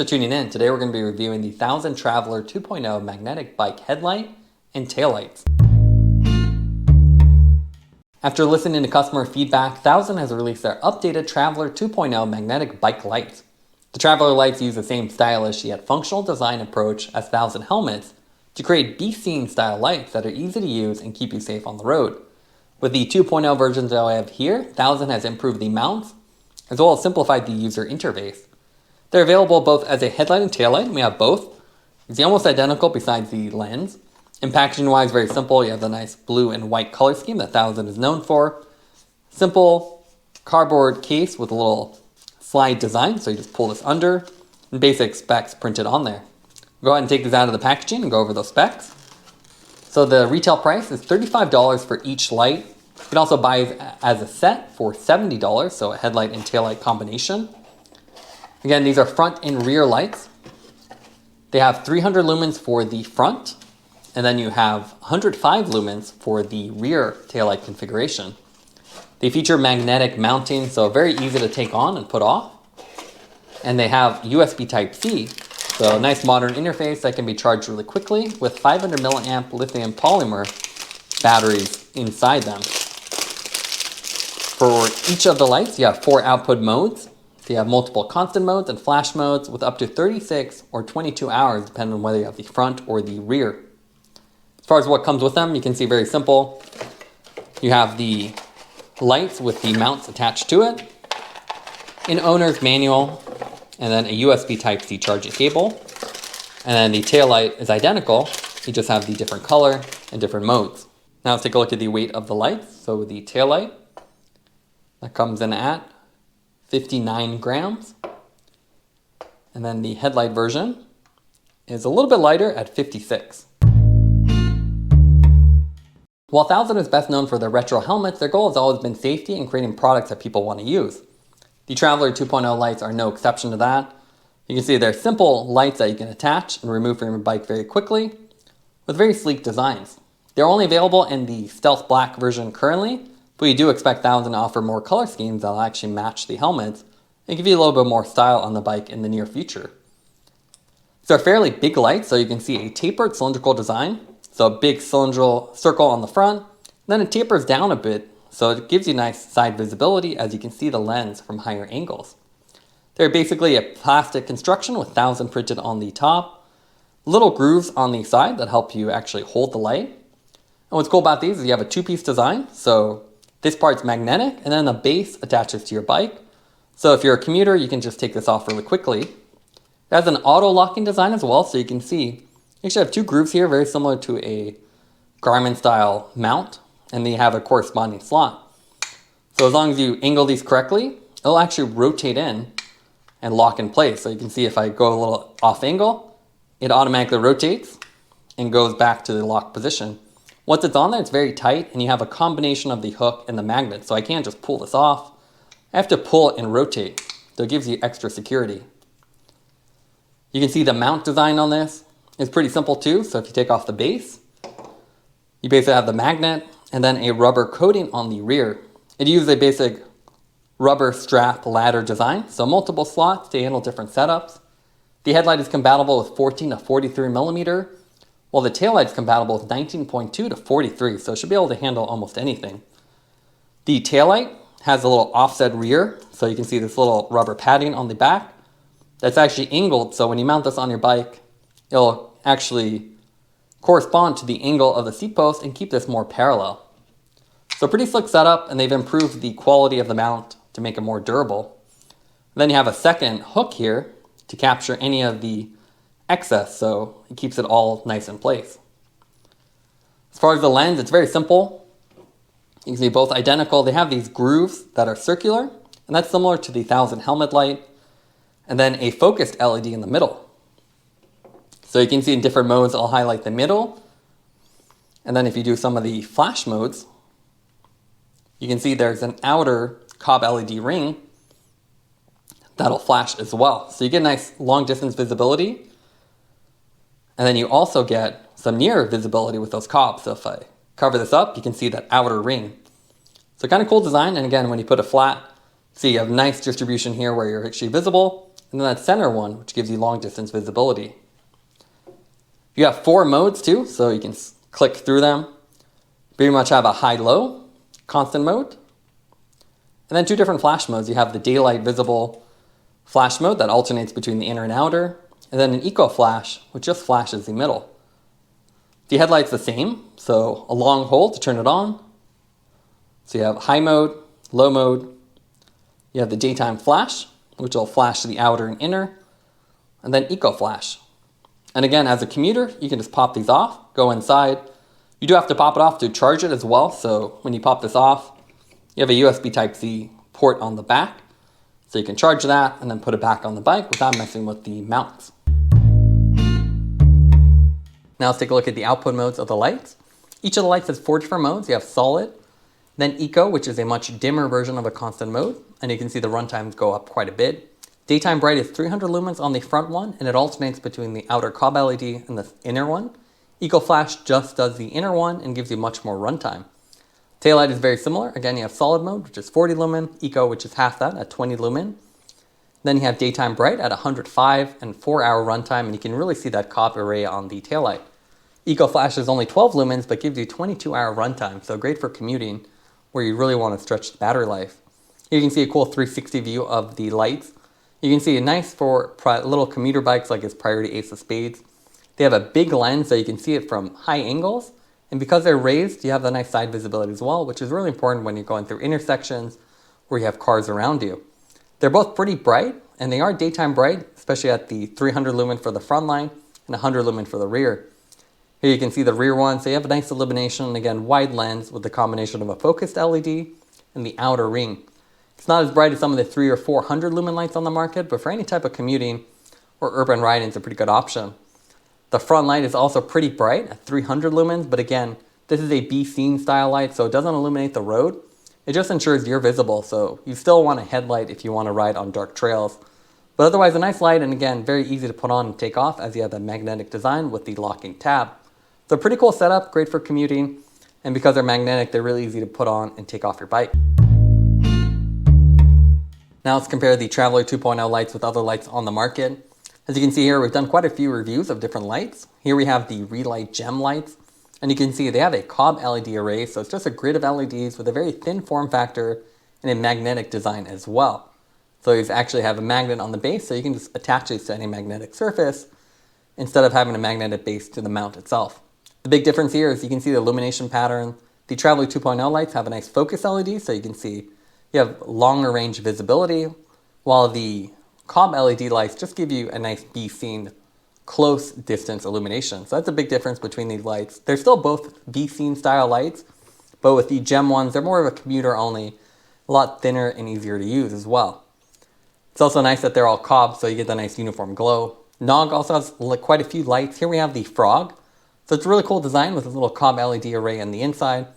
For tuning in. Today we're going to be reviewing the 1000 Traveler 2.0 magnetic bike headlight and taillights. After listening to customer feedback, 1000 has released their updated Traveler 2.0 magnetic bike lights. The Traveler lights use the same stylish yet functional design approach as 1000 helmets to create B-scene style lights that are easy to use and keep you safe on the road. With the 2.0 versions that I have here, 1000 has improved the mounts as well as simplified the user interface. They're available both as a headlight and taillight, and we have both. It's almost identical besides the lens. And packaging wise, very simple. You have the nice blue and white color scheme that 1000 is known for. Simple cardboard case with a little slide design, so you just pull this under, and basic specs printed on there. Go ahead and take these out of the packaging and go over those specs. So the retail price is $35 for each light. You can also buy it as a set for $70, so a headlight and taillight combination. Again, these are front and rear lights. They have 300 lumens for the front, and then you have 105 lumens for the rear taillight configuration. They feature magnetic mounting, so very easy to take on and put off. And they have USB Type-C, so a nice modern interface that can be charged really quickly with 500 milliamp lithium polymer batteries inside them. For each of the lights, you have 4 output modes. So you have multiple constant modes and flash modes with up to 36 or 22 hours, depending on whether you have the front or the rear. As far as what comes with them, you can see very simple. You have the lights with the mounts attached to it, an owner's manual, and then a USB Type-C charging cable. And then the tail light is identical. You just have the different color and different modes. Now let's take a look at the weight of the lights. So the tail light, that comes in at 59 grams. And then the headlight version is a little bit lighter at 56. While 1000 is best known for their retro helmets, their goal has always been safety and creating products that people want to use. The Traveler 2.0 lights are no exception to that. You can see they're simple lights that you can attach and remove from your bike very quickly with very sleek designs. They're only available in the Stealth Black version currently, but we do expect 1000 to offer more color schemes that will actually match the helmets and give you a little bit more style on the bike in the near future. These are fairly big lights, so you can see a tapered cylindrical design. So a big cylindrical circle on the front, then it tapers down a bit, so it gives you nice side visibility as you can see the lens from higher angles. They're basically a plastic construction with 1000 printed on the top, little grooves on the side that help you actually hold the light. And what's cool about these is you have a two-piece design, so this part's magnetic, and then the base attaches to your bike. So if you're a commuter, you can just take this off really quickly. It has an auto-locking design as well, so you can see you actually have 2 grooves here, very similar to a Garmin style mount, and they have a corresponding slot. So as long as you angle these correctly, it'll actually rotate in and lock in place. So you can see if I go a little off angle, it automatically rotates and goes back to the locked position. Once it's on there, it's very tight, and you have a combination of the hook and the magnet. So I can't just pull this off. I have to pull and rotate, so it gives you extra security. You can see the mount design on this. It's pretty simple too, so if you take off the base, you basically have the magnet and then a rubber coating on the rear. It uses a basic rubber strap ladder design, so multiple slots to handle different setups. The headlight is compatible with 14 to 43 millimeter, while the taillight is compatible with 19.2 to 43, so it should be able to handle almost anything. The taillight has a little offset rear, so you can see this little rubber padding on the back that's actually angled, so when you mount this on your bike, it'll actually correspond to the angle of the seat post and keep this more parallel. So pretty slick setup, and they've improved the quality of the mount to make it more durable. Then you have a second hook here to capture any of the excess, so it keeps it all nice in place. As far as the lens, it's very simple. You can see both identical. They have these grooves that are circular, and that's similar to the 1000 helmet light, and then a focused LED in the middle. So you can see in different modes, I'll highlight the middle. And then if you do some of the flash modes, you can see there's an outer COB LED ring that'll flash as well. So you get nice long distance visibility. And then you also get some near visibility with those COBs. So if I cover this up, you can see that outer ring. So kind of cool design. And again, when you put it flat, see you have nice distribution here where you're actually visible. and then that center one, which gives you long distance visibility. You have 4 modes too, so you can click through them. Pretty much have a high-low, constant mode, and then 2 different flash modes. You have the daylight visible flash mode that alternates between the inner and outer, and then an eco flash, which just flashes the middle. The headlight's the same, so a long hold to turn it on. So you have high mode, low mode. You have the daytime flash, which will flash the outer and inner, and then eco flash. And again, as a commuter, you can just pop these off, go inside. You do have to pop it off to charge it as well, so when you pop this off, you have a USB Type-C port on the back, so you can charge that and then put it back on the bike without messing with the mounts. Now let's take a look at the output modes of the lights. Each of the lights has 4 different modes. You have solid, then eco, which is a much dimmer version of a constant mode, and you can see the run times go up quite a bit. Daytime bright is 300 lumens on the front one, and it alternates between the outer COB LED and the inner one. Eco Flash just does the inner one and gives you much more runtime. Taillight is very similar. Again, you have solid mode, which is 40 lumen, eco, which is half that at 20 lumen. Then you have daytime bright at 105 and 4-hour runtime, and you can really see that COB array on the taillight. Eco Flash is only 12 lumens, but gives you 22-hour runtime, so great for commuting where you really want to stretch the battery life. Here you can see a cool 360 view of the lights. You can see a nice for little commuter bikes like its Priority Ace of Spades. They have a big lens so you can see it from high angles, and because they're raised, you have the nice side visibility as well, which is really important when you're going through intersections where you have cars around you. They're both pretty bright, and they are daytime bright, especially at the 300 lumen for the front line and 100 lumen for the rear. Here you can see the rear one, so you have a nice illumination, and again, wide lens with the combination of a focused LED and the outer ring. It's not as bright as some of the 300 or 400 lumen lights on the market, but for any type of commuting or urban riding, it's a pretty good option. The front light is also pretty bright at 300 lumens, but again, this is a be seen style light, so it doesn't illuminate the road. It just ensures you're visible, so you still want a headlight if you want to ride on dark trails. But otherwise, a nice light, and again, very easy to put on and take off as you have the magnetic design with the locking tab. So pretty cool setup, great for commuting, and because they're magnetic, they're really easy to put on and take off your bike. Now let's compare the Traveler 2.0 lights with other lights on the market. As you can see here, we've done quite a few reviews of different lights. Here we have the Reelight gem lights, and you can see they have a COB LED array, so it's just a grid of LEDs with a very thin form factor and a magnetic design as well. So you actually have a magnet on the base, so you can just attach these to any magnetic surface instead of having a magnetic base to the mount itself. The big difference here is you can see the illumination pattern. The Traveler 2.0 lights have a nice focus LED, so you can see you have longer range visibility, while the COB LED lights just give you a nice be seen close distance illumination. So that's a big difference between these lights. They're still both be seen style lights, but with the gem ones, they're more of a commuter only, a lot thinner and easier to use as well. It's also nice that they're all COB, so you get the nice uniform glow. Knog also has quite a few lights. Here we have the Frog. So it's a really cool design with a little COB LED array on the inside.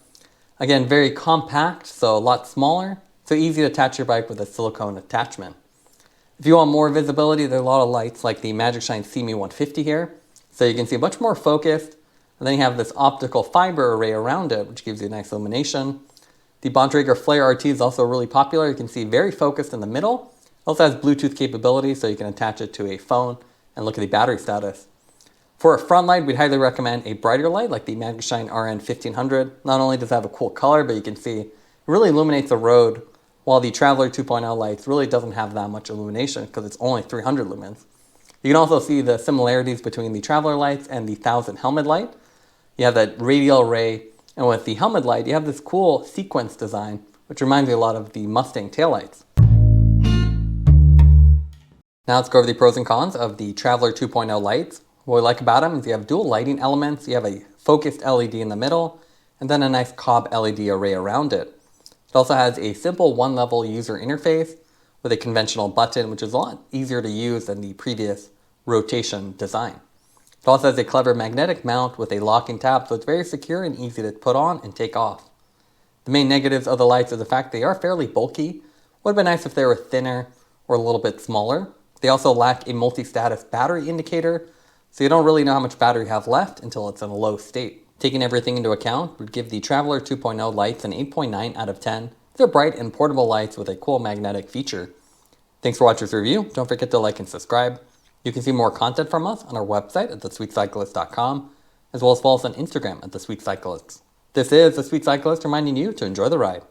Again, very compact, so a lot smaller. So easy to attach your bike with a silicone attachment. If you want more visibility, there are a lot of lights like the Magicshine Seemee 150 here. So you can see much more focused. And then you have this optical fiber array around it, which gives you a nice illumination. The Bontrager Flare RT is also really popular. You can see very focused in the middle. It also has Bluetooth capability, so you can attach it to a phone and look at the battery status. For a front light, we'd highly recommend a brighter light like the Magicshine RN 1500. Not only does it have a cool color, but you can see it really illuminates the road, while the Traveler 2.0 lights really doesn't have that much illumination because it's only 300 lumens. You can also see the similarities between the Traveler lights and the 1000 helmet light. You have that radial ray, and with the helmet light, you have this cool sequence design, which reminds me a lot of the Mustang taillights. Now let's go over the pros and cons of the Traveler 2.0 lights. What we like about them is you have dual lighting elements, you have a focused LED in the middle, and then a nice COB LED array around it. It also has a simple one-level user interface with a conventional button, which is a lot easier to use than the previous rotation design. It also has a clever magnetic mount with a locking tab, so it's very secure and easy to put on and take off. The main negatives of the lights are the fact they are fairly bulky. Would have been nice if they were thinner or a little bit smaller. They also lack a multi-status battery indicator, so you don't really know how much battery you have left until it's in a low state. Taking everything into account, would give the Traveler 2.0 lights an 8.9 out of 10. They're bright and portable lights with a cool magnetic feature. Thanks for watching this review. Don't forget to like and subscribe. You can see more content from us on our website at thesweetcyclist.com, as well as follow us on Instagram at thesweetcyclists. This is The Sweet Cyclist reminding you to enjoy the ride.